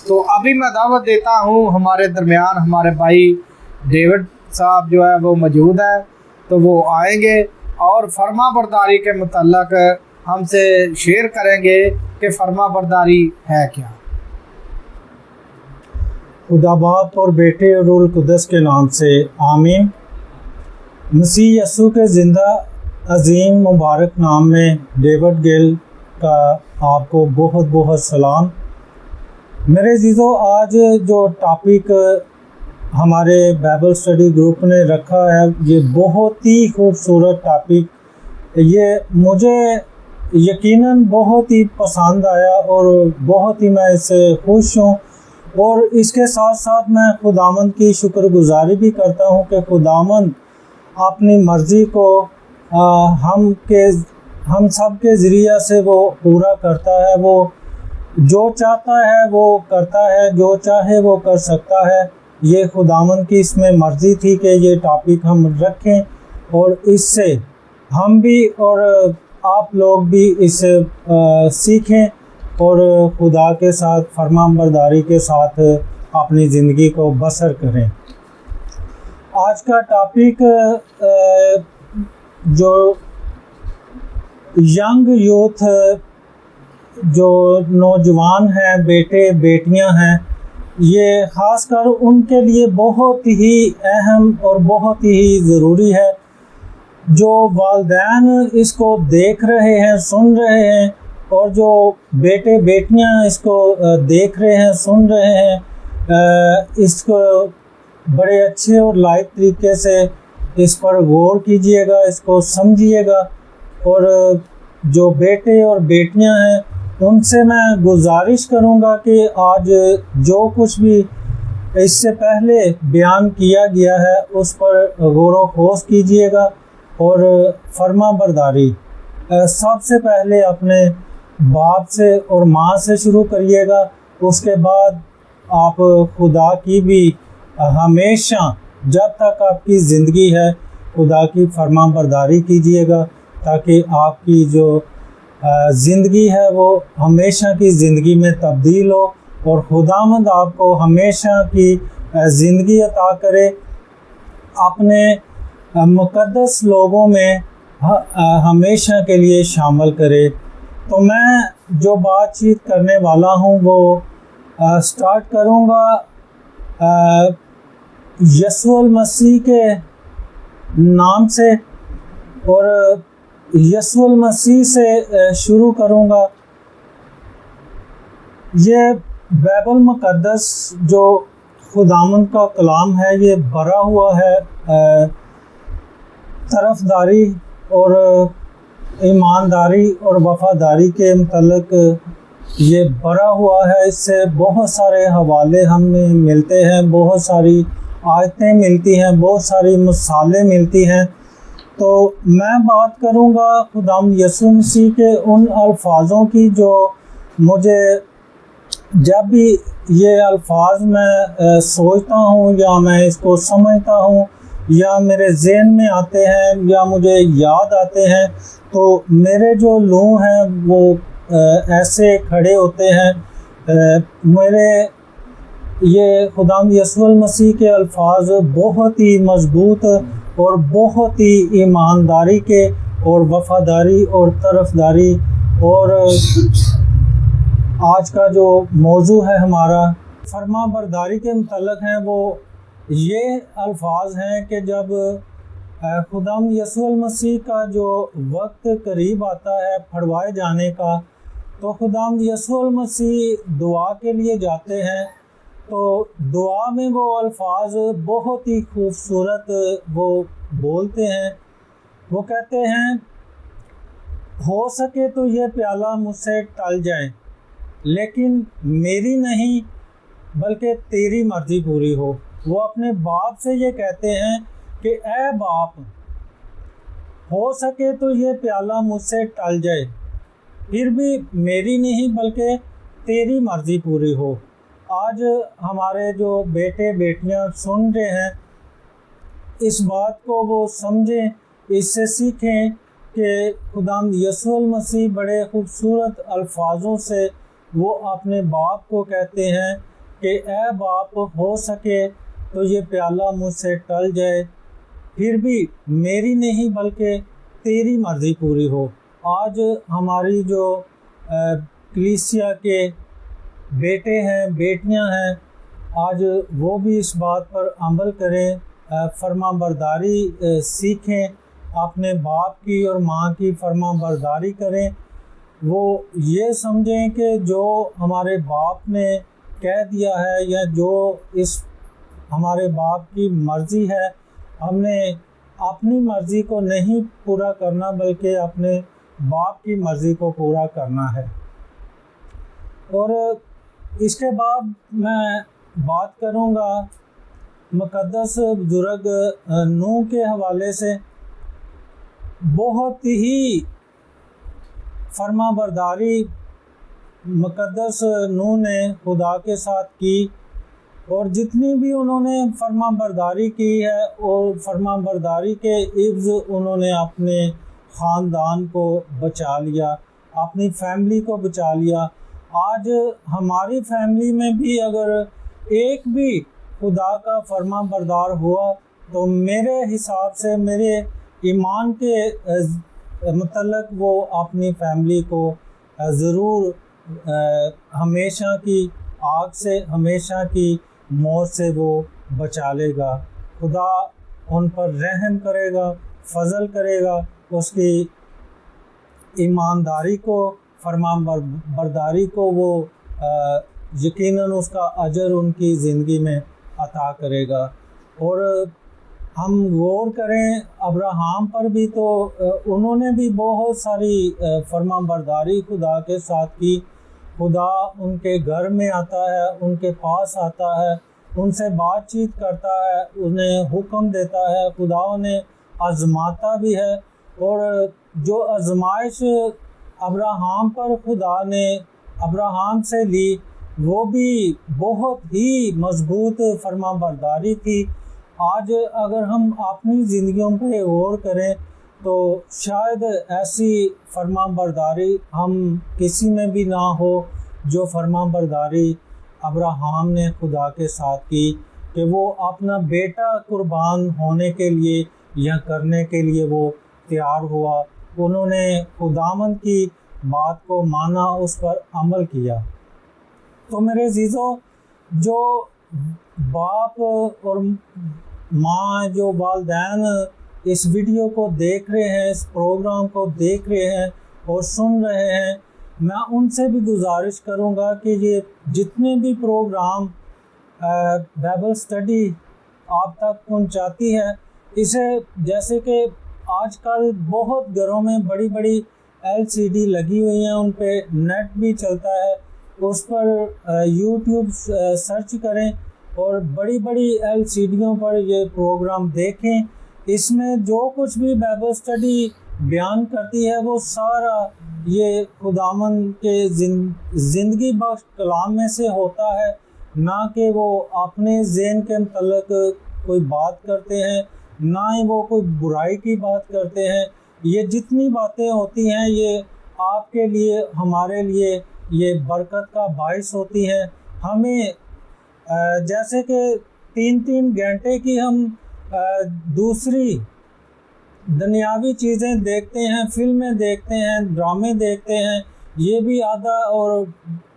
तो अभी मैं दावत देता हूँ, हमारे दरमियान हमारे भाई डेविड साहब जो है वो मौजूद है, तो वो आएंगे और फर्मा बरदारी के मुतल्लक हमसे शेयर करेंगे कि फर्मा बरदारी है क्या। खुदा बाप और बेटे और रूल कुदस के नाम से आमीन। मसीह यसू के ज़िंदा अजीम मुबारक नाम में डेविड गिल का आपको बहुत बहुत सलाम। मेरे जीजो, आज जो टॉपिक हमारे बाइबल स्टडी ग्रुप ने रखा है ये बहुत ही खूबसूरत टॉपिक, ये मुझे यकीनन बहुत ही पसंद आया और बहुत ही मैं इससे खुश हूँ। और इसके साथ साथ मैं खुदावंद की शुक्रगुजारी भी करता हूँ कि खुदावंद अपनी मर्ज़ी को हम सब के ज़रिए से वो पूरा करता है। वो जो चाहता है वो करता है, जो चाहे वो कर सकता है। ये खुदावंद की इसमें मर्ज़ी थी कि ये टॉपिक हम रखें और इससे हम भी और आप लोग भी इसे सीखें और खुदा के साथ फरमाबरदारी के साथ अपनी ज़िंदगी को बसर करें। आज का टॉपिक जो यंग यूथ, जो नौजवान हैं, बेटे बेटियां हैं, ये ख़ासकर उनके लिए बहुत ही अहम और बहुत ही ज़रूरी है। जो वालिदैन इसको देख रहे हैं, सुन रहे हैं, और जो बेटे बेटियां इसको देख रहे हैं, सुन रहे हैं, इसको बड़े अच्छे और लायक तरीके से इस पर गौर कीजिएगा, इसको समझिएगा। और जो बेटे और बेटियां हैं उनसे मैं गुजारिश करूंगा कि आज जो कुछ भी इससे पहले बयान किया गया है उस पर गौर व खोज कीजिएगा और फरमाबरदारी सबसे पहले अपने बाप से और माँ से शुरू करिएगा। उसके बाद आप खुदा की भी हमेशा जब तक आपकी ज़िंदगी है खुदा की फरमाबरदारी कीजिएगा, ताकि आपकी जो ज़िंदगी है वो हमेशा की ज़िंदगी में तब्दील हो और खुदावंद आपको हमेशा की ज़िंदगी अता करे, अपने मुक़द्दस लोगों में हमेशा के लिए शामिल करे। तो मैं जो बातचीत करने वाला हूँ वो स्टार्ट करूँगा यीशु मसीह के नाम से, और यीशु मसीह से शुरू करूँगा। ये बाइबल मुक़द्दस जो खुदावंद का कलाम है ये भरा हुआ है तरफदारी और ईमानदारी और वफ़ादारी के मुतल्लिक ये भरा हुआ है। इससे बहुत सारे हवाले हमें मिलते हैं, बहुत सारी आयतें मिलती हैं, बहुत सारी मिसालें मिलती हैं। तो मैं बात करूंगा खुदावंद यीशु मसीह के उन अल्फाजों की जो मुझे जब भी ये अल्फाज मैं सोचता हूँ या मैं इसको समझता हूँ या मेरे ज़हन में आते हैं या मुझे याद आते हैं, तो मेरे जो लूँ हैं वो ऐसे खड़े होते हैं। मेरे ये खुदावंद यीशु मसीह के अल्फाज बहुत ही मज़बूत और बहुत ही ईमानदारी के और वफ़ादारी और तरफदारी, और आज का जो मौजू है हमारा फरमाबरदारी के मुतल्लिक़ हैं, वो ये अल्फाज हैं कि जब खुदावंद यीशु मसीह का जो वक्त करीब आता है फड़वाए जाने का, तो खुदावंद यीशु मसीह दुआ के लिए जाते हैं। तो दुआ में वो अल्फाज बहुत ही खूबसूरत वो बोलते हैं। वो कहते हैं, हो सके तो ये प्याला मुझसे टल जाए, लेकिन मेरी नहीं बल्कि तेरी मर्ज़ी पूरी हो। वो अपने बाप से ये कहते हैं कि ए बाप, हो सके तो ये प्याला मुझसे टल जाए, फिर भी मेरी नहीं बल्कि तेरी मर्ज़ी पूरी हो। आज हमारे जो बेटे बेटियां सुन रहे हैं, इस बात को वो समझें, इससे सीखें कि खुदावंद यीशु मसीह बड़े ख़ूबसूरत अल्फाजों से वो अपने बाप को कहते हैं कि ऐ बाप, हो सके तो ये प्याला मुझसे टल जाए, फिर भी मेरी नहीं बल्कि तेरी मर्ज़ी पूरी हो। आज हमारी जो कलीसिया के बेटे हैं, बेटियां हैं, आज वो भी इस बात पर अमल करें, फरमाबरदारी सीखें, अपने बाप की और माँ की फरमाबरदारी करें। वो ये समझें कि जो हमारे बाप ने कह दिया है या जो इस हमारे बाप की मर्ज़ी है, हमने अपनी मर्ज़ी को नहीं पूरा करना बल्कि अपने बाप की मर्ज़ी को पूरा करना है। और इसके बाद मैं बात करूँगा मुक़द्दस बुज़ुर्ग नूह के हवाले से। बहुत ही फरमाबरदारी मुक़द्दस नूह ने खुदा के साथ की, और जितनी भी उन्होंने फरमाबरदारी की है और फरमाबरदारी के इव्ज़ उन्होंने अपने ख़ानदान को बचा लिया, अपनी फैमिली को बचा लिया। आज हमारी फैमिली में भी अगर एक भी खुदा का फरमाबरदार हुआ तो मेरे हिसाब से, मेरे ईमान के मतलब वो अपनी फैमिली को ज़रूर हमेशा की आग से, हमेशा की मौत से वो बचा लेगा। खुदा उन पर रहम करेगा, फजल करेगा, उसकी ईमानदारी को, फरमाबरदारी को वो यकीनन उसका अजर उनकी ज़िंदगी में अता करेगा। और हम गौर करें अब्राहम पर भी, तो उन्होंने भी बहुत सारी फरमाबरदारी खुदा के साथ की। खुदा उनके घर में आता है, उनके पास आता है, उनसे बातचीत करता है, उन्हें हुक्म देता है, खुदा उन्हें आज़माता भी है। और जो आज़माइश अब्राहम पर खुदा ने अब्राहम से ली, वो भी बहुत ही मजबूत फरमाबरदारी थी। आज अगर हम अपनी ज़िंदगियों पर गौर करें तो शायद ऐसी फरमाबरदारी हम किसी में भी ना हो जो फरमाबरदारी अब्राहम ने खुदा के साथ की, कि वो अपना बेटा कुर्बान होने के लिए या करने के लिए वो तैयार हुआ। उन्होंने खुदावंद की बात को माना, उस पर अमल किया। तो मेरे अज़ीज़ों, जो बाप और माँ, जो वालिदैन इस वीडियो को देख रहे हैं, इस प्रोग्राम को देख रहे हैं और सुन रहे हैं, मैं उनसे भी गुजारिश करूँगा कि ये जितने भी प्रोग्राम बाइबल स्टडी आप तक पहुँचाती है, इसे, जैसे कि आजकल बहुत घरों में बड़ी बड़ी LCD लगी हुई हैं, उन पे नेट भी चलता है, उस पर YouTube सर्च करें और बड़ी बड़ी LCDों पर ये प्रोग्राम देखें। इसमें जो कुछ भी बाइबल स्टडी बयान करती है वो सारा ये खुदावंद के ज़िंदगी बख्श कलाम में से होता है, ना कि वो अपने ज़हन के मतलब कोई बात करते हैं, ना ही वो कोई बुराई की बात करते हैं। ये जितनी बातें होती हैं ये आपके लिए, हमारे लिए ये बरकत का बाइस होती हैं। हमें जैसे कि 3-3 घंटे की हम दूसरी दुनियावी चीज़ें देखते हैं, फिल्में देखते हैं, ड्रामे देखते हैं, ये भी आधा और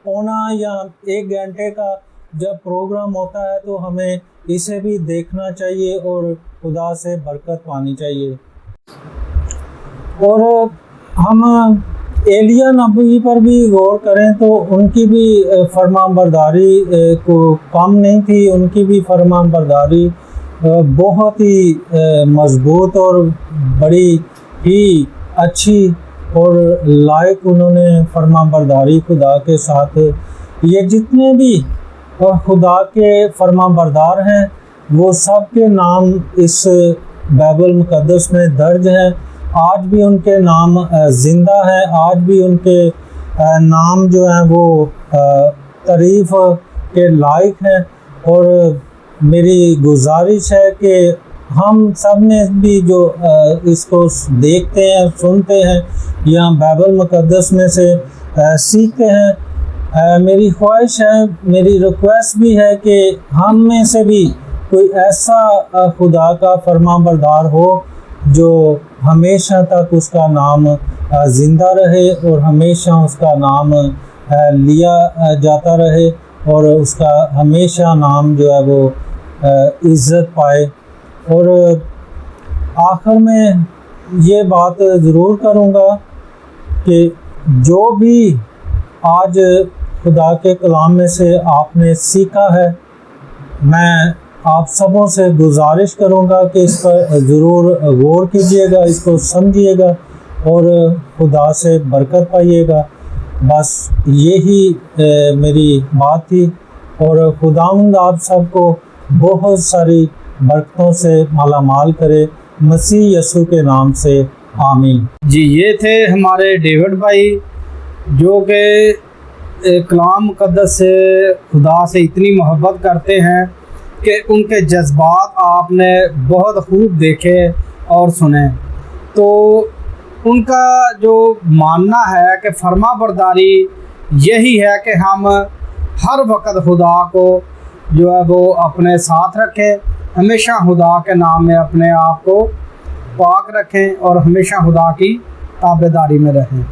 पौना या 1 घंटे का जब प्रोग्राम होता है तो हमें इसे भी देखना चाहिए और खुदा से बरकत पानी चाहिए। और हम एलिया नबी पर भी गौर करें तो उनकी भी फरमाबरदारी को कम नहीं थी, उनकी भी फरमाबरदारी बहुत ही मज़बूत और बड़ी ही अच्छी और लायक उन्होंने फरमाबरदारी खुदा के साथ। ये जितने भी खुदा के फरमाबरदार हैं वो सब के नाम इस बाइबल मुक़द्दस में दर्ज हैं। आज भी उनके नाम ज़िंदा है, आज भी उनके नाम जो हैं वो तारीफ़ के लायक हैं। और मेरी गुजारिश है कि हम सब ने भी जो इसको देखते हैं, सुनते हैं या बाइबल मुक़द्दस में से सीखते हैं, मेरी ख्वाहिश है, मेरी रिक्वेस्ट भी है कि हम में से भी कोई ऐसा खुदा का फरमाबरदार हो जो हमेशा तक उसका नाम ज़िंदा रहे और हमेशा उसका नाम लिया जाता रहे और उसका हमेशा नाम जो है वो इज़्ज़त पाए। और आखिर में ये बात ज़रूर करूँगा कि जो भी आज खुदा के कलाम में से आपने सीखा है, मैं आप सबों से गुजारिश करूँगा कि इस पर ज़रूर गौर कीजिएगा, इसको समझिएगा और खुदा से बरकत पाइएगा। बस यही मेरी बात थी और खुदावंद आप सबको बहुत सारी बरकतों से मालामाल करे, मसीह यीशु के नाम से आमीन। जी, ये थे हमारे डेविड भाई जो कि कलाम मुक़द्दस से खुदा से इतनी मोहब्बत करते हैं कि उनके जज्बात आपने बहुत खूब देखे और सुने। तो उनका जो मानना है कि फरमाबरदारी यही है कि हम हर वक्त खुदा को जो है वो अपने साथ रखें, हमेशा खुदा के नाम में अपने आप को पाक रखें और हमेशा खुदा की ताबेदारी में रहें।